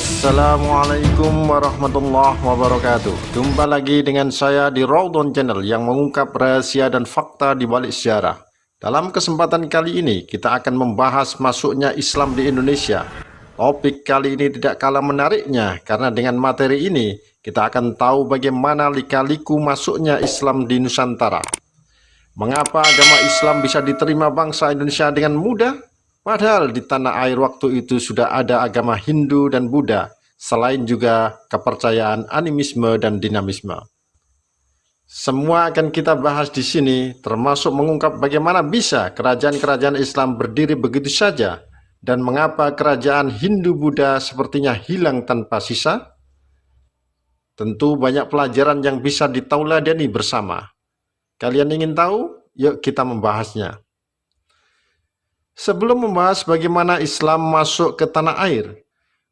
Assalamualaikum warahmatullahi wabarakatuh. Jumpa lagi dengan saya di Raudhon Channel yang mengungkap rahasia dan fakta di balik sejarah. Dalam kesempatan kali ini kita akan membahas masuknya Islam di Indonesia. Topik kali ini tidak kalah menariknya karena dengan materi ini kita akan tahu bagaimana lika-liku masuknya Islam di Nusantara. Mengapa agama Islam bisa diterima bangsa Indonesia dengan mudah? Padahal di tanah air waktu itu sudah ada agama Hindu dan Buddha, selain juga kepercayaan animisme dan dinamisme. Semua akan kita bahas di sini, termasuk mengungkap bagaimana bisa kerajaan-kerajaan Islam berdiri begitu saja, dan mengapa kerajaan Hindu-Buddha sepertinya hilang tanpa sisa. Tentu banyak pelajaran yang bisa ditauladani bersama. Kalian ingin tahu? Yuk kita membahasnya. Sebelum membahas bagaimana Islam masuk ke tanah air,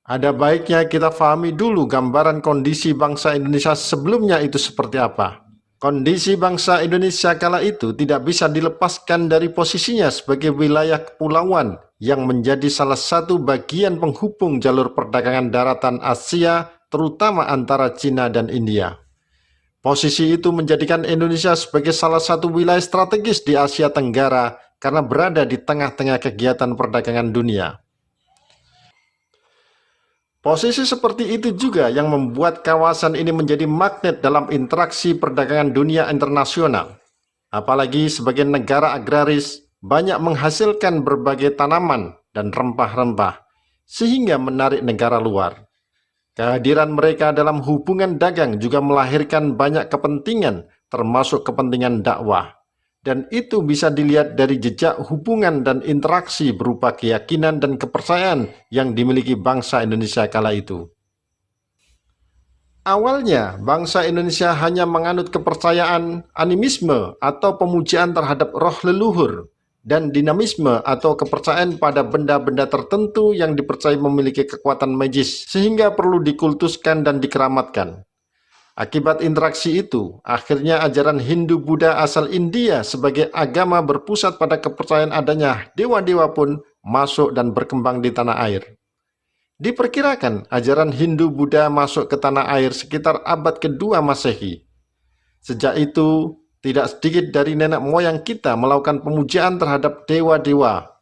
ada baiknya kita pahami dulu gambaran kondisi bangsa Indonesia sebelumnya itu seperti apa. Kondisi bangsa Indonesia kala itu tidak bisa dilepaskan dari posisinya sebagai wilayah kepulauan yang menjadi salah satu bagian penghubung jalur perdagangan daratan Asia, terutama antara Cina dan India. Posisi itu menjadikan Indonesia sebagai salah satu wilayah strategis di Asia Tenggara karena berada di tengah-tengah kegiatan perdagangan dunia. Posisi seperti itu juga yang membuat kawasan ini menjadi magnet dalam interaksi perdagangan dunia internasional. Apalagi sebagai negara agraris, banyak menghasilkan berbagai tanaman dan rempah-rempah, sehingga menarik negara luar. Kehadiran mereka dalam hubungan dagang juga melahirkan banyak kepentingan, termasuk kepentingan dakwah. Dan itu bisa dilihat dari jejak hubungan dan interaksi berupa keyakinan dan kepercayaan yang dimiliki bangsa Indonesia kala itu. Awalnya, bangsa Indonesia hanya menganut kepercayaan animisme atau pemujaan terhadap roh leluhur, dan dinamisme atau kepercayaan pada benda-benda tertentu yang dipercaya memiliki kekuatan magis, sehingga perlu dikultuskan dan dikeramatkan. Akibat interaksi itu, akhirnya ajaran Hindu-Buddha asal India sebagai agama berpusat pada kepercayaan adanya dewa-dewa pun masuk dan berkembang di tanah air. Diperkirakan ajaran Hindu-Buddha masuk ke tanah air sekitar abad kedua Masehi. Sejak itu, tidak sedikit dari nenek moyang kita melakukan pemujaan terhadap dewa-dewa.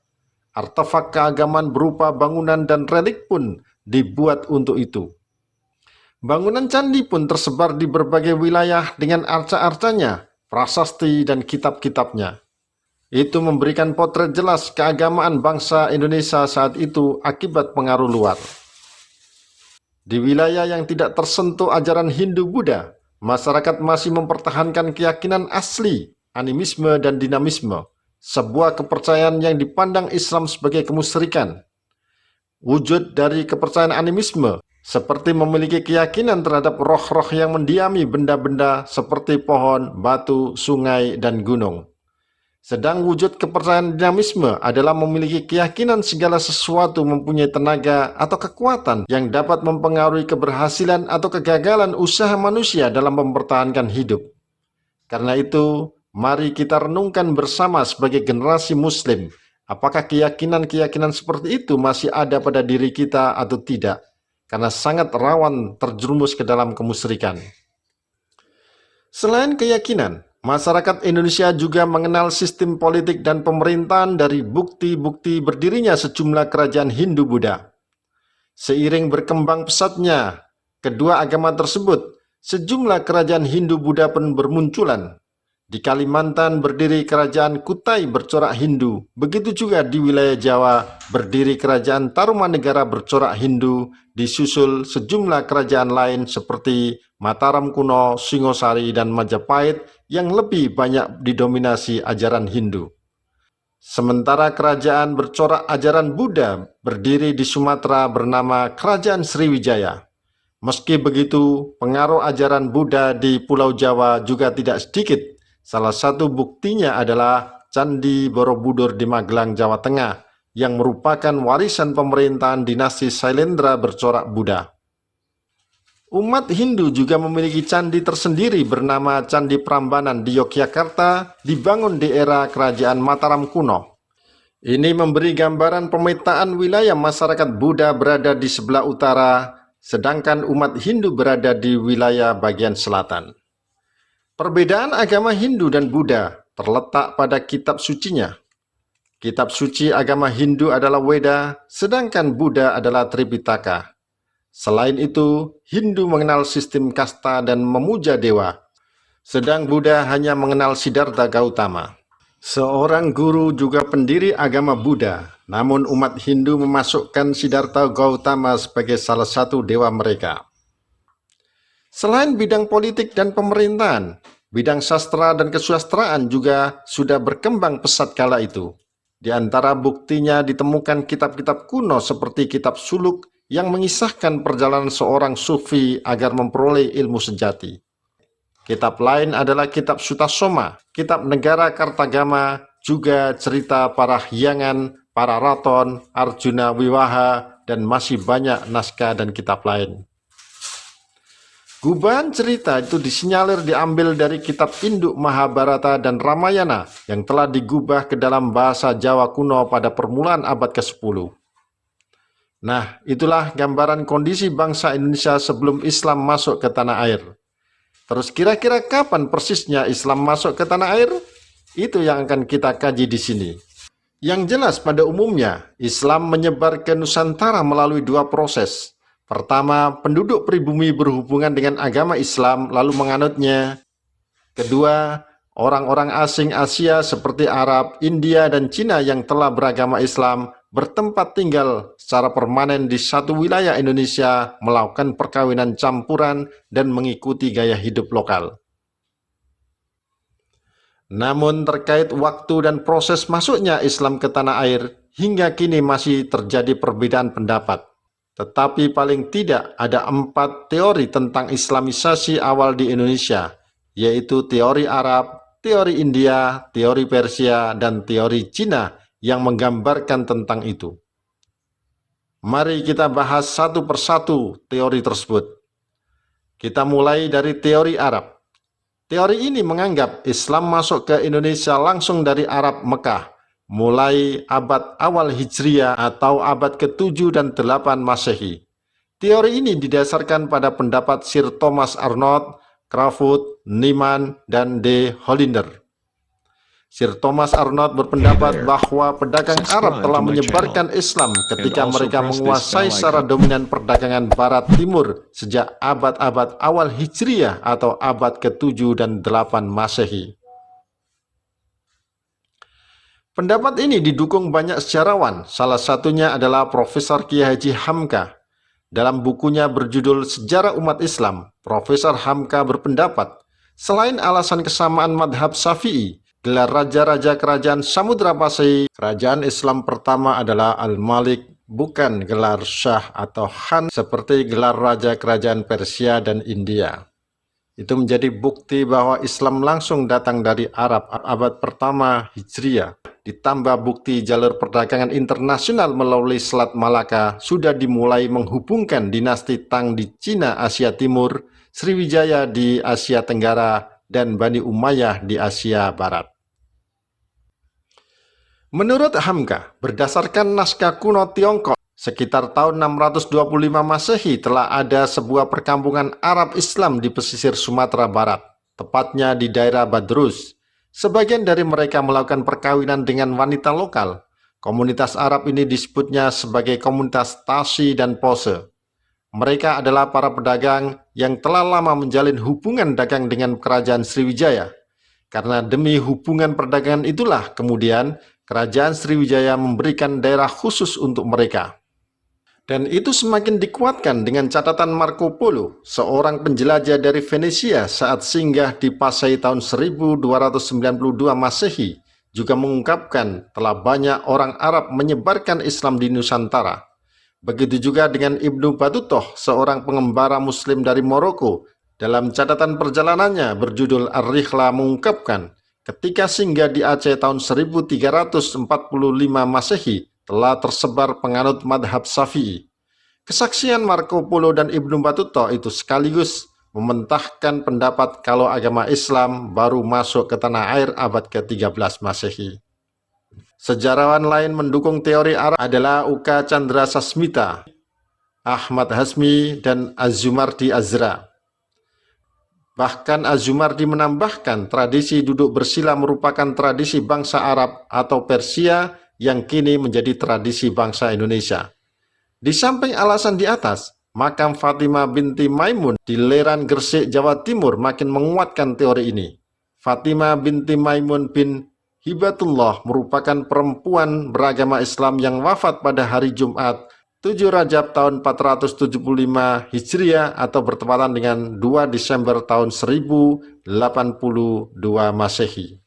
Artefak keagamaan berupa bangunan dan relik pun dibuat untuk itu. Bangunan candi pun tersebar di berbagai wilayah dengan arca-arcanya, prasasti, dan kitab-kitabnya. Itu memberikan potret jelas keagamaan bangsa Indonesia saat itu akibat pengaruh luar. Di wilayah yang tidak tersentuh ajaran Hindu-Buddha, masyarakat masih mempertahankan keyakinan asli, animisme dan dinamisme, sebuah kepercayaan yang dipandang Islam sebagai kemusyrikan. Wujud dari kepercayaan animisme seperti memiliki keyakinan terhadap roh-roh yang mendiami benda-benda seperti pohon, batu, sungai, dan gunung. Sedang wujud kepercayaan dinamisme adalah memiliki keyakinan segala sesuatu mempunyai tenaga atau kekuatan yang dapat mempengaruhi keberhasilan atau kegagalan usaha manusia dalam mempertahankan hidup. Karena itu, mari kita renungkan bersama sebagai generasi Muslim, apakah keyakinan-keyakinan seperti itu masih ada pada diri kita atau tidak? Karena sangat rawan terjerumus ke dalam kemusyrikan. Selain keyakinan, masyarakat Indonesia juga mengenal sistem politik dan pemerintahan dari bukti-bukti berdirinya sejumlah kerajaan Hindu-Buddha. Seiring berkembang pesatnya kedua agama tersebut, sejumlah kerajaan Hindu-Buddha pun bermunculan. Di Kalimantan berdiri kerajaan Kutai bercorak Hindu, begitu juga di wilayah Jawa berdiri kerajaan Tarumanegara bercorak Hindu, disusul sejumlah kerajaan lain seperti Mataram kuno, Singosari, dan Majapahit yang lebih banyak didominasi ajaran Hindu. Sementara kerajaan bercorak ajaran Buddha berdiri di Sumatera bernama Kerajaan Sriwijaya. Meski begitu, pengaruh ajaran Buddha di Pulau Jawa juga tidak sedikit. Salah satu buktinya adalah Candi Borobudur di Magelang, Jawa Tengah, yang merupakan warisan pemerintahan dinasti Sailendra bercorak Buddha. Umat Hindu juga memiliki candi tersendiri bernama Candi Prambanan di Yogyakarta, dibangun di era Kerajaan Mataram kuno. Ini memberi gambaran pemetaan wilayah masyarakat Buddha berada di sebelah utara sedangkan umat Hindu berada di wilayah bagian selatan. Perbedaan agama Hindu dan Buddha terletak pada kitab sucinya. Kitab suci agama Hindu adalah Weda, sedangkan Buddha adalah Tripitaka. Selain itu, Hindu mengenal sistem kasta dan memuja dewa, sedang Buddha hanya mengenal Siddhartha Gautama. Seorang guru juga pendiri agama Buddha, namun umat Hindu memasukkan Siddhartha Gautama sebagai salah satu dewa mereka. Selain bidang politik dan pemerintahan, bidang sastra dan kesusastraan juga sudah berkembang pesat kala itu. Di antara buktinya ditemukan kitab-kitab kuno seperti kitab Suluk yang mengisahkan perjalanan seorang sufi agar memperoleh ilmu sejati. Kitab lain adalah kitab Sutasoma, kitab negara Kartagama, juga cerita para Hyangan, para Raton, Arjuna Wiwaha, dan masih banyak naskah dan kitab lain. Gubahan cerita itu disinyalir diambil dari kitab induk Mahabharata dan Ramayana yang telah digubah ke dalam bahasa Jawa kuno pada permulaan abad ke-10. Nah, itulah gambaran kondisi bangsa Indonesia sebelum Islam masuk ke tanah air. Terus kira-kira kapan persisnya Islam masuk ke tanah air? Itu yang akan kita kaji di sini. Yang jelas pada umumnya, Islam menyebar ke Nusantara melalui dua proses. Pertama, penduduk pribumi berhubungan dengan agama Islam lalu menganutnya. Kedua, orang-orang asing Asia seperti Arab, India, dan Cina yang telah beragama Islam bertempat tinggal secara permanen di satu wilayah Indonesia, melakukan perkawinan campuran dan mengikuti gaya hidup lokal. Namun terkait waktu dan proses masuknya Islam ke tanah air, hingga kini masih terjadi perbedaan pendapat. Tetapi paling tidak ada 4 teori tentang Islamisasi awal di Indonesia, yaitu teori Arab, teori India, teori Persia, dan teori Cina yang menggambarkan tentang itu. Mari kita bahas satu persatu teori tersebut. Kita mulai dari teori Arab. Teori ini menganggap Islam masuk ke Indonesia langsung dari Arab Mekah, mulai abad awal Hijriah atau abad ke-7 dan 8 Masehi. Teori ini didasarkan pada pendapat Sir Thomas Arnold, Crawford, Nieman, dan D. Hollander. Sir Thomas Arnold berpendapat bahwa pedagang Arab telah menyebarkan Islam ketika mereka menguasai secara dominan perdagangan Barat Timur sejak abad-abad awal Hijriah atau abad ke-7 dan 8 Masehi. Pendapat ini didukung banyak sejarawan, salah satunya adalah Profesor Kiai Haji Hamka. Dalam bukunya berjudul Sejarah Umat Islam, Profesor Hamka berpendapat, selain alasan kesamaan madhab Syafi'i, gelar raja-raja kerajaan Samudra Pasai, kerajaan Islam pertama adalah Al-Malik, bukan gelar Syah atau Khan seperti gelar raja kerajaan Persia dan India. Itu menjadi bukti bahwa Islam langsung datang dari Arab abad pertama Hijriah. Ditambah bukti jalur perdagangan internasional melalui Selat Malaka sudah dimulai menghubungkan dinasti Tang di Cina Asia Timur, Sriwijaya di Asia Tenggara, dan Bani Umayyah di Asia Barat. Menurut Hamka, berdasarkan naskah kuno Tiongkok, sekitar tahun 625 Masehi telah ada sebuah perkampungan Arab Islam di pesisir Sumatera Barat, tepatnya di daerah Badrus. Sebagian dari mereka melakukan perkawinan dengan wanita lokal. Komunitas Arab ini disebutnya sebagai komunitas Tasi dan Pose. Mereka adalah para pedagang yang telah lama menjalin hubungan dagang dengan kerajaan Sriwijaya. Karena demi hubungan perdagangan itulah kemudian kerajaan Sriwijaya memberikan daerah khusus untuk mereka. Dan itu semakin dikuatkan dengan catatan Marco Polo, seorang penjelajah dari Venesia saat singgah di Pasai tahun 1292 Masehi, juga mengungkapkan telah banyak orang Arab menyebarkan Islam di Nusantara. Begitu juga dengan Ibnu Battutoh, seorang pengembara Muslim dari Maroko. Dalam catatan perjalanannya berjudul Ar-Rihla mengungkapkan, ketika singgah di Aceh tahun 1345 Masehi, telah tersebar penganut madhab Syafi'i. Kesaksian Marco Polo dan Ibnu Battutoh itu sekaligus mementahkan pendapat kalau agama Islam baru masuk ke tanah air abad ke-13 Masehi. Sejarawan lain mendukung teori Arab adalah Uka Chandra Sasmita. Ahmad Hazmi, dan Az-Zumardi Azra. Bahkan Az-Zumardi menambahkan tradisi duduk bersila merupakan tradisi bangsa Arab atau Persia yang kini menjadi tradisi bangsa Indonesia. Di samping alasan di atas, makam Fatimah binti Maimun di Leran, Gresik, Jawa Timur makin menguatkan teori ini. Fatimah binti Maimun bin Hibatullah merupakan perempuan beragama Islam yang wafat pada hari Jumat 7 Rajab tahun 475 Hijriah atau bertepatan dengan 2 Desember tahun 1082 Masehi.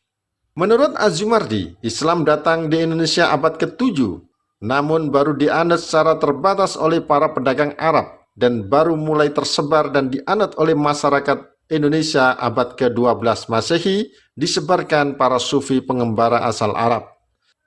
Menurut Az-Zumardi, Islam datang di Indonesia abad ke-7, namun baru dianut secara terbatas oleh para pedagang Arab dan baru mulai tersebar dan dianut oleh masyarakat Indonesia abad ke-12 Masehi, disebarkan para sufi pengembara asal Arab.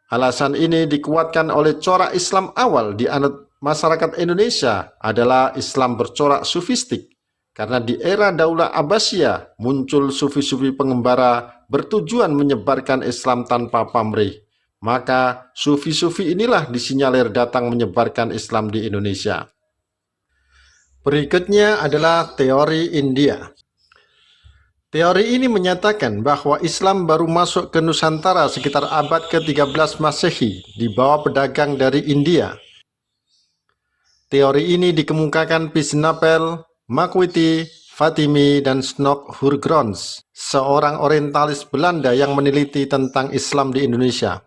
Alasan ini dikuatkan oleh corak Islam awal dianut masyarakat Indonesia adalah Islam bercorak sufistik, karena di era Daulah Abbasiyah muncul sufi-sufi pengembara bertujuan menyebarkan Islam tanpa pamrih. Maka sufi-sufi inilah disinyalir datang menyebarkan Islam di Indonesia. Berikutnya adalah teori India. Teori ini menyatakan bahwa Islam baru masuk ke Nusantara sekitar abad ke-13 Masehi di bawah pedagang dari India. Teori ini dikemukakan Pisnapel, Makwiti, Fatimi, dan Snok Hurgrons, seorang orientalis Belanda yang meneliti tentang Islam di Indonesia.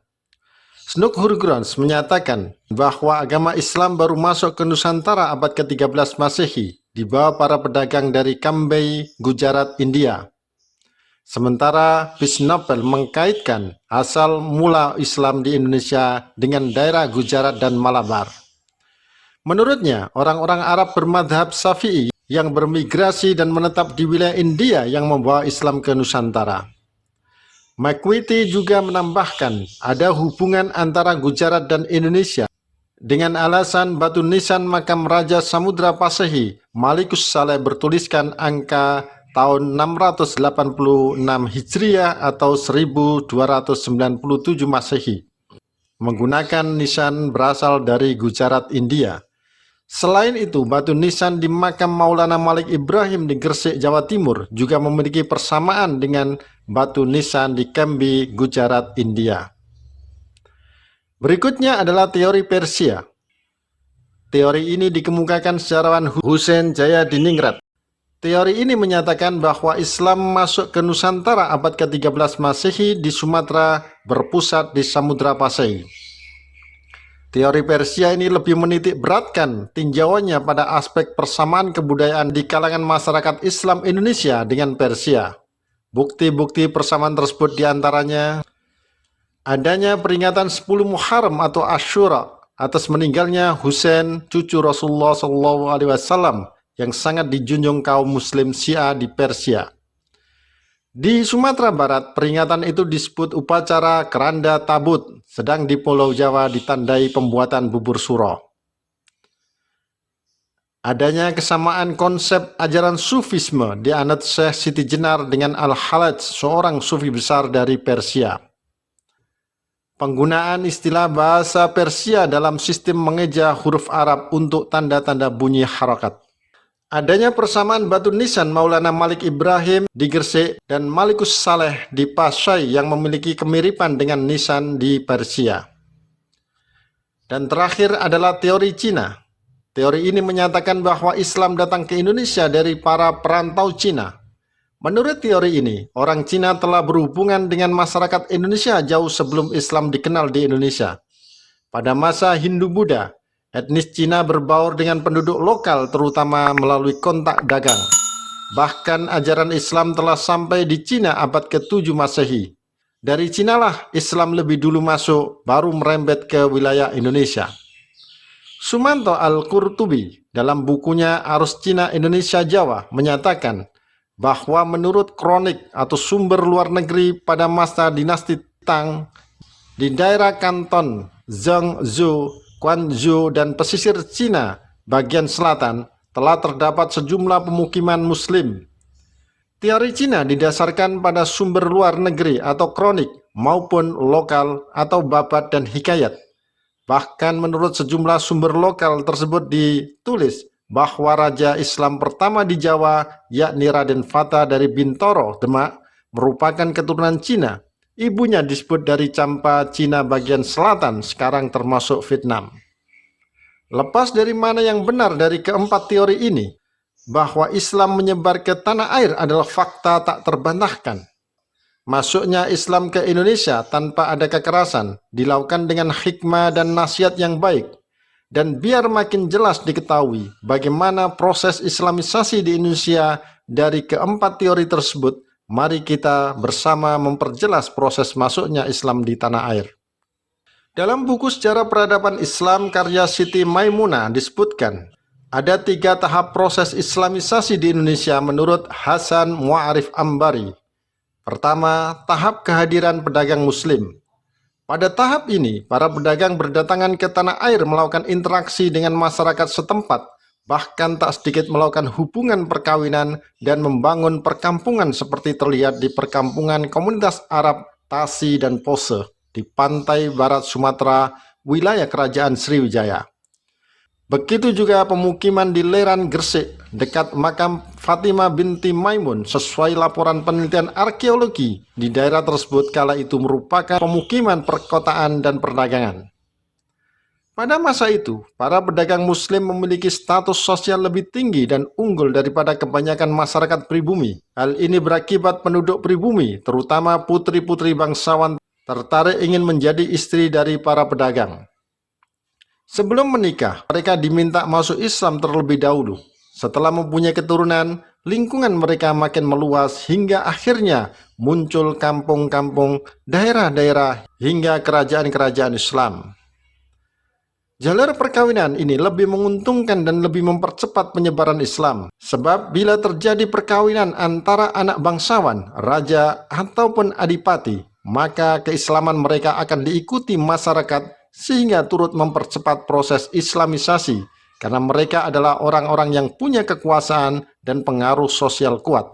Snok Hurgrons menyatakan bahwa agama Islam baru masuk ke Nusantara abad ke-13 Masehi di bawah para pedagang dari Cambay, Gujarat, India. Sementara Pisnapel mengkaitkan asal mula Islam di Indonesia dengan daerah Gujarat dan Malabar. Menurutnya, orang-orang Arab bermadhab Syafi'i yang bermigrasi dan menetap di wilayah India yang membawa Islam ke Nusantara. Makwiti juga menambahkan ada hubungan antara Gujarat dan Indonesia dengan alasan batu nisan makam Raja Samudra Pasehi Malikus Saleh bertuliskan angka tahun 686 Hijriah atau 1297 Masehi, menggunakan nisan berasal dari Gujarat, India. Selain itu, batu nisan di makam Maulana Malik Ibrahim di Gresik, Jawa Timur juga memiliki persamaan dengan batu nisan di Cambay, Gujarat, India. Berikutnya adalah teori Persia. Teori ini dikemukakan sejarawan Hussein Jayadiningrat. Teori ini menyatakan bahwa Islam masuk ke Nusantara abad ke-13 Masehi di Sumatera berpusat di Samudra Pasai. Teori Persia ini lebih menitik beratkan tinjauannya pada aspek persamaan kebudayaan di kalangan masyarakat Islam Indonesia dengan Persia. Bukti-bukti persamaan tersebut diantaranya adanya peringatan 10 Muharram atau Asyura atas meninggalnya Husain, cucu Rasulullah SAW, yang sangat dijunjung kaum muslim Syiah di Persia. Di Sumatera Barat, peringatan itu disebut upacara Keranda Tabut, sedang di Pulau Jawa ditandai pembuatan bubur suro. Adanya kesamaan konsep ajaran sufisme dianut Syekh Siti Jenar dengan Al-Halaj, seorang sufi besar dari Persia. Penggunaan istilah bahasa Persia dalam sistem mengeja huruf Arab untuk tanda-tanda bunyi harokat. Adanya persamaan batu nisan Maulana Malik Ibrahim di Gresik dan Malikus Saleh di Pasai yang memiliki kemiripan dengan nisan di Persia. Dan terakhir adalah teori Cina. Teori ini menyatakan bahwa Islam datang ke Indonesia dari para perantau Cina. Menurut teori ini, orang Cina telah berhubungan dengan masyarakat Indonesia jauh sebelum Islam dikenal di Indonesia. Pada masa Hindu-Buddha, etnis Cina berbaur dengan penduduk lokal terutama melalui kontak dagang. Bahkan ajaran Islam telah sampai di Cina abad ke-7 Masehi. Dari Cinalah Islam lebih dulu masuk, baru merembet ke wilayah Indonesia. Sumanto Al-Qurtubi dalam bukunya Arus Cina Indonesia Jawa menyatakan bahwa menurut kronik atau sumber luar negeri pada masa dinasti Tang di daerah Kanton, Zhengzhou, Guangzhou, dan pesisir Cina bagian selatan telah terdapat sejumlah pemukiman muslim. Teori Cina didasarkan pada sumber luar negeri atau kronik maupun lokal atau babat dan hikayat. Bahkan menurut sejumlah sumber lokal tersebut ditulis bahwa Raja Islam pertama di Jawa, yakni Raden Fata dari Bintoro, Demak, merupakan keturunan Cina. Ibunya disebut dari Champa, Cina bagian selatan, sekarang termasuk Vietnam. Lepas dari mana yang benar dari keempat teori ini, bahwa Islam menyebar ke tanah air adalah fakta tak terbantahkan. Masuknya Islam ke Indonesia tanpa ada kekerasan dilakukan dengan hikmah dan nasihat yang baik. Dan biar makin jelas diketahui bagaimana proses Islamisasi di Indonesia dari keempat teori tersebut, mari kita bersama memperjelas proses masuknya Islam di tanah air. Dalam buku Sejarah Peradaban Islam karya Siti Maimunah disebutkan, ada 3 tahap proses Islamisasi di Indonesia menurut Hasan Mu'arif Ambari. Pertama, tahap kehadiran pedagang Muslim. Pada tahap ini, para pedagang berdatangan ke tanah air melakukan interaksi dengan masyarakat setempat, bahkan tak sedikit melakukan hubungan perkawinan dan membangun perkampungan seperti terlihat di perkampungan komunitas Arab Tasi dan Pose di pantai barat Sumatera, wilayah Kerajaan Sriwijaya. Begitu juga pemukiman di Leran Gresik, dekat makam Fatimah binti Maimun, sesuai laporan penelitian arkeologi di daerah tersebut kala itu merupakan pemukiman perkotaan dan perdagangan. Pada masa itu, para pedagang Muslim memiliki status sosial lebih tinggi dan unggul daripada kebanyakan masyarakat pribumi. Hal ini berakibat penduduk pribumi, terutama putri-putri bangsawan, tertarik ingin menjadi istri dari para pedagang. Sebelum menikah, mereka diminta masuk Islam terlebih dahulu. Setelah mempunyai keturunan, lingkungan mereka makin meluas hingga akhirnya muncul kampung-kampung, daerah-daerah, hingga kerajaan-kerajaan Islam. Jalur perkawinan ini lebih menguntungkan dan lebih mempercepat penyebaran Islam. Sebab bila terjadi perkawinan antara anak bangsawan, raja, ataupun adipati, maka keislaman mereka akan diikuti masyarakat sehingga turut mempercepat proses Islamisasi karena mereka adalah orang-orang yang punya kekuasaan dan pengaruh sosial kuat.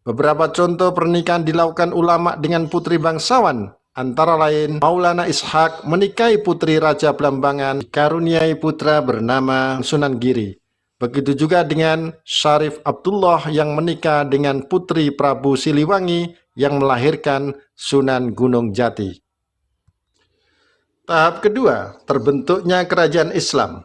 Beberapa contoh pernikahan dilakukan ulama dengan putri bangsawan, antara lain Maulana Ishaq menikahi putri Raja Belambangan, dikaruniai putra bernama Sunan Giri. Begitu juga dengan Syarif Abdullah yang menikah dengan putri Prabu Siliwangi yang melahirkan Sunan Gunung Jati. Tahap kedua, terbentuknya kerajaan Islam.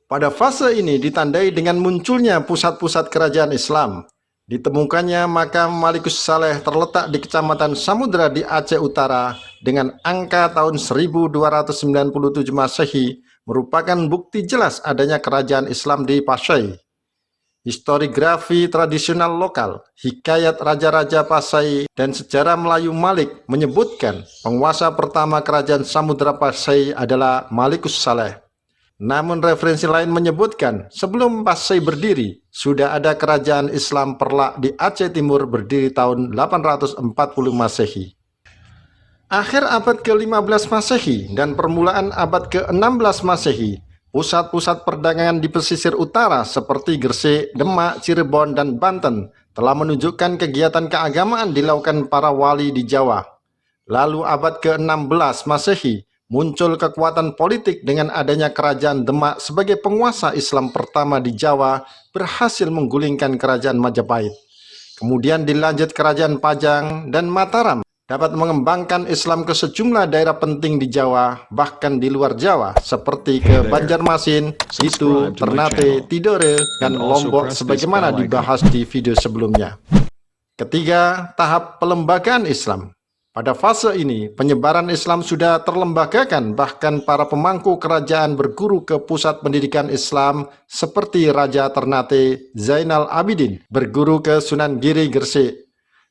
Pada fase ini ditandai dengan munculnya pusat-pusat kerajaan Islam. Ditemukannya makam Malikus Saleh terletak di Kecamatan Samudra di Aceh Utara dengan angka tahun 1297 Masehi merupakan bukti jelas adanya kerajaan Islam di Pasai. Historiografi tradisional lokal, hikayat raja-raja Pasai, dan sejarah Melayu Malik menyebutkan penguasa pertama kerajaan Samudra Pasai adalah Malikus Saleh. Namun referensi lain menyebutkan sebelum Pasai berdiri, sudah ada kerajaan Islam Perlak di Aceh Timur berdiri tahun 840 Masehi. Akhir abad ke-15 Masehi dan permulaan abad ke-16 Masehi, pusat-pusat perdagangan di pesisir utara seperti Gresik, Demak, Cirebon, dan Banten telah menunjukkan kegiatan keagamaan dilakukan para wali di Jawa. Lalu abad ke-16 Masehi, muncul kekuatan politik dengan adanya kerajaan Demak sebagai penguasa Islam pertama di Jawa berhasil menggulingkan kerajaan Majapahit. Kemudian dilanjut kerajaan Pajang dan Mataram dapat mengembangkan Islam ke sejumlah daerah penting di Jawa, bahkan di luar Jawa, seperti ke Banjarmasin, Itu, Ternate, Tidore, dan Lombok sebagaimana dibahas di video sebelumnya. Ketiga, tahap pelembagaan Islam. Pada fase ini, penyebaran Islam sudah terlembagakan, bahkan para pemangku kerajaan berguru ke pusat pendidikan Islam seperti Raja Ternate Zainal Abidin berguru ke Sunan Giri Gresik.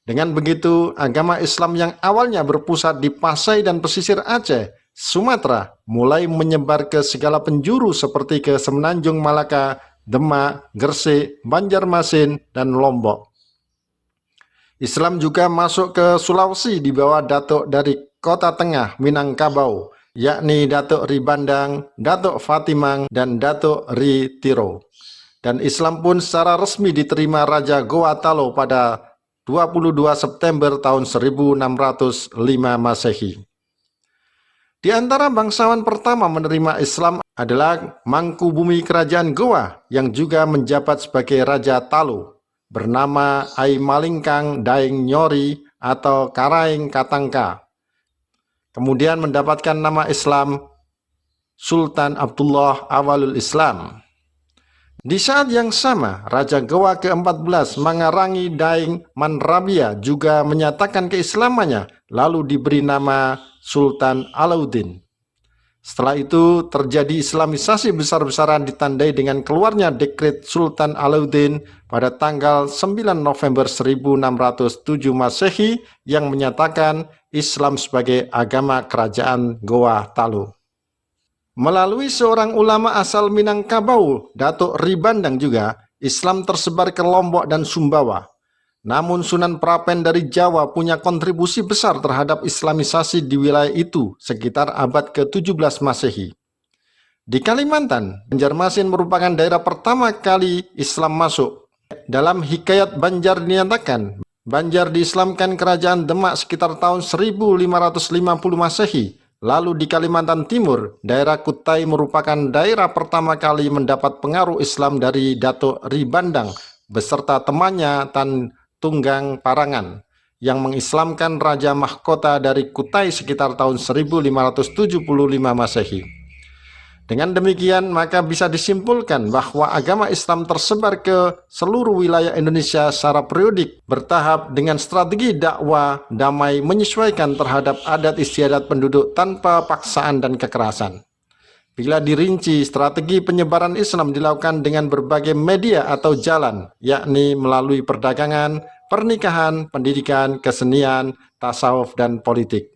Dengan begitu, agama Islam yang awalnya berpusat di Pasai dan pesisir Aceh, Sumatera, mulai menyebar ke segala penjuru seperti ke Semenanjung Malaka, Demak, Gresik, Banjarmasin, dan Lombok. Islam juga masuk ke Sulawesi di bawah datuk dari Kota Tengah Minangkabau, yakni Datuk Ri Bandang, Datuk Fatimang, dan Datuk Ri Tiro. Dan Islam pun secara resmi diterima Raja Goa Talo pada 22 September tahun 1605 Masehi. Di antara bangsawan pertama menerima Islam adalah Mangkubumi Kerajaan Goa yang juga menjabat sebagai Raja Talu, bernama Ai Malingkang Daeng Nyori atau Karaeng Katangka. Kemudian mendapatkan nama Islam Sultan Abdullah Awalul Islam. Di saat yang sama, Raja Goa ke-14 Mangarangi Daeng Manrabia juga menyatakan keislamannya, lalu diberi nama Sultan Alauddin. Setelah itu terjadi Islamisasi besar-besaran ditandai dengan keluarnya dekret Sultan Alauddin pada tanggal 9 November 1607 Masehi yang menyatakan Islam sebagai agama kerajaan Goa Talu. Melalui seorang ulama asal Minangkabau, Datuk Ribandang juga, Islam tersebar ke Lombok dan Sumbawa. Namun Sunan Prapen dari Jawa punya kontribusi besar terhadap Islamisasi di wilayah itu sekitar abad ke-17 Masehi. Di Kalimantan, Banjarmasin merupakan daerah pertama kali Islam masuk. Dalam Hikayat Banjar dinyatakan, Banjar diislamkan kerajaan Demak sekitar tahun 1550 Masehi. Lalu di Kalimantan Timur, daerah Kutai merupakan daerah pertama kali mendapat pengaruh Islam dari Datuk Ribandang beserta temannya Tan Tunggang Parangan yang mengislamkan Raja Mahkota dari Kutai sekitar tahun 1575 Masehi. Dengan demikian, maka bisa disimpulkan bahwa agama Islam tersebar ke seluruh wilayah Indonesia secara periodik, bertahap dengan strategi dakwah damai menyesuaikan terhadap adat istiadat penduduk tanpa paksaan dan kekerasan. Bila dirinci, strategi penyebaran Islam dilakukan dengan berbagai media atau jalan, yakni melalui perdagangan, pernikahan, pendidikan, kesenian, tasawuf, dan politik.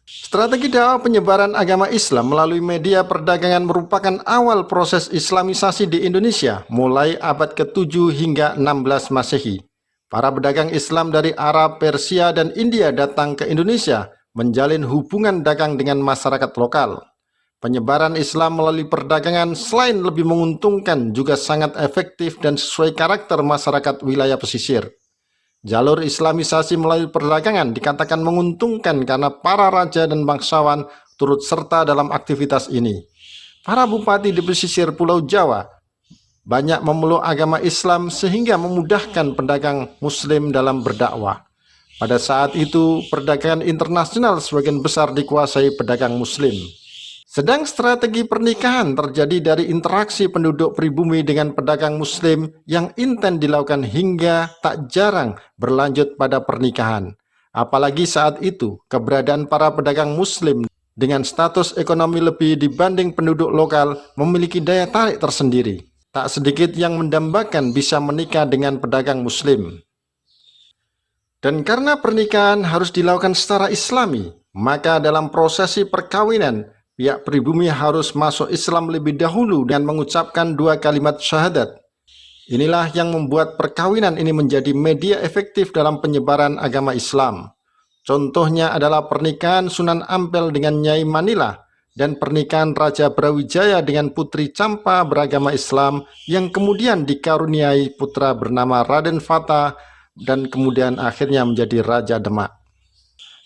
Strategi dakwah penyebaran agama Islam melalui media perdagangan merupakan awal proses Islamisasi di Indonesia mulai abad ke-7 hingga 16 Masehi. Para pedagang Islam dari Arab, Persia, dan India datang ke Indonesia menjalin hubungan dagang dengan masyarakat lokal. Penyebaran Islam melalui perdagangan selain lebih menguntungkan juga sangat efektif dan sesuai karakter masyarakat wilayah pesisir. Jalur Islamisasi melalui perdagangan dikatakan menguntungkan karena para raja dan bangsawan turut serta dalam aktivitas ini. Para bupati di pesisir Pulau Jawa banyak memeluk agama Islam sehingga memudahkan pedagang Muslim dalam berdakwah. Pada saat itu, perdagangan internasional sebagian besar dikuasai pedagang Muslim. Sedang strategi pernikahan terjadi dari interaksi penduduk pribumi dengan pedagang Muslim yang intens dilakukan hingga tak jarang berlanjut pada pernikahan. Apalagi saat itu, keberadaan para pedagang Muslim dengan status ekonomi lebih dibanding penduduk lokal memiliki daya tarik tersendiri. Tak sedikit yang mendambakan bisa menikah dengan pedagang Muslim. Dan karena pernikahan harus dilakukan secara Islami, maka dalam prosesi perkawinan, pihak pribumi harus masuk Islam lebih dahulu dan mengucapkan 2 kalimat syahadat. Inilah yang membuat perkawinan ini menjadi media efektif dalam penyebaran agama Islam. Contohnya adalah pernikahan Sunan Ampel dengan Nyai Manila dan pernikahan Raja Brawijaya dengan Putri Campa beragama Islam yang kemudian dikaruniai putra bernama Raden Fata dan kemudian akhirnya menjadi Raja Demak.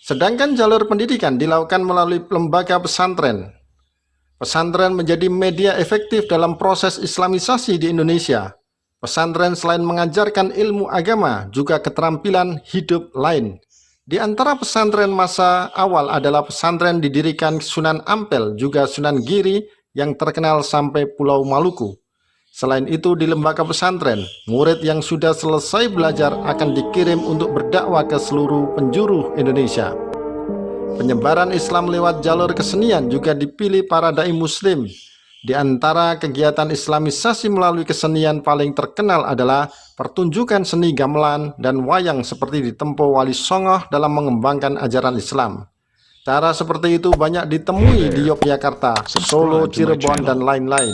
Sedangkan jalur pendidikan dilakukan melalui lembaga pesantren. Pesantren menjadi media efektif dalam proses Islamisasi di Indonesia. Pesantren selain mengajarkan ilmu agama, juga keterampilan hidup lain. Di antara pesantren masa awal adalah pesantren didirikan Sunan Ampel, juga Sunan Giri yang terkenal sampai Pulau Maluku. Selain itu, di lembaga pesantren, murid yang sudah selesai belajar akan dikirim untuk berdakwah ke seluruh penjuru Indonesia. Penyebaran Islam lewat jalur kesenian juga dipilih para dai Muslim. Di antara kegiatan Islamisasi melalui kesenian paling terkenal adalah pertunjukan seni gamelan dan wayang seperti ditempuh Wali Songo dalam mengembangkan ajaran Islam. Cara seperti itu banyak ditemui di Yogyakarta, Solo, Cirebon, dan lain-lain.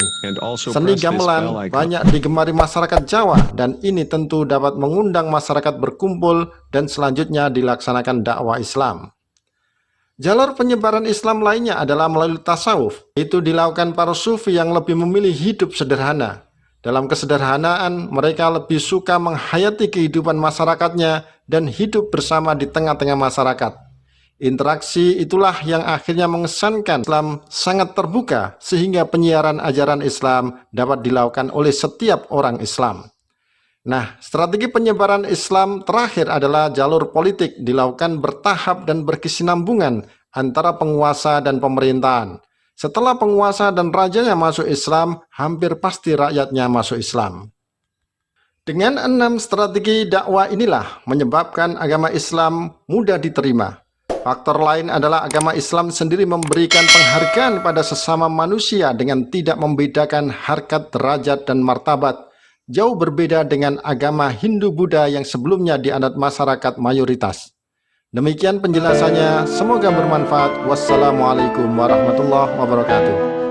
Seni gamelan banyak digemari masyarakat Jawa dan ini tentu dapat mengundang masyarakat berkumpul dan selanjutnya dilaksanakan dakwah Islam. Jalur penyebaran Islam lainnya adalah melalui tasawuf. Itu dilakukan para sufi yang lebih memilih hidup sederhana. Dalam kesederhanaan, mereka lebih suka menghayati kehidupan masyarakatnya dan hidup bersama di tengah-tengah masyarakat. Interaksi itulah yang akhirnya mengesankan Islam sangat terbuka sehingga penyiaran ajaran Islam dapat dilakukan oleh setiap orang Islam. Nah, strategi penyebaran Islam terakhir adalah jalur politik dilakukan bertahap dan berkesinambungan antara penguasa dan pemerintahan. Setelah penguasa dan rajanya masuk Islam, hampir pasti rakyatnya masuk Islam. Dengan 6 strategi dakwah inilah menyebabkan agama Islam mudah diterima. Faktor lain adalah agama Islam sendiri memberikan penghargaan pada sesama manusia dengan tidak membedakan harkat, derajat, dan martabat. Jauh berbeda dengan agama Hindu-Buddha yang sebelumnya dianut masyarakat mayoritas. Demikian penjelasannya, semoga bermanfaat. Wassalamualaikum warahmatullahi wabarakatuh.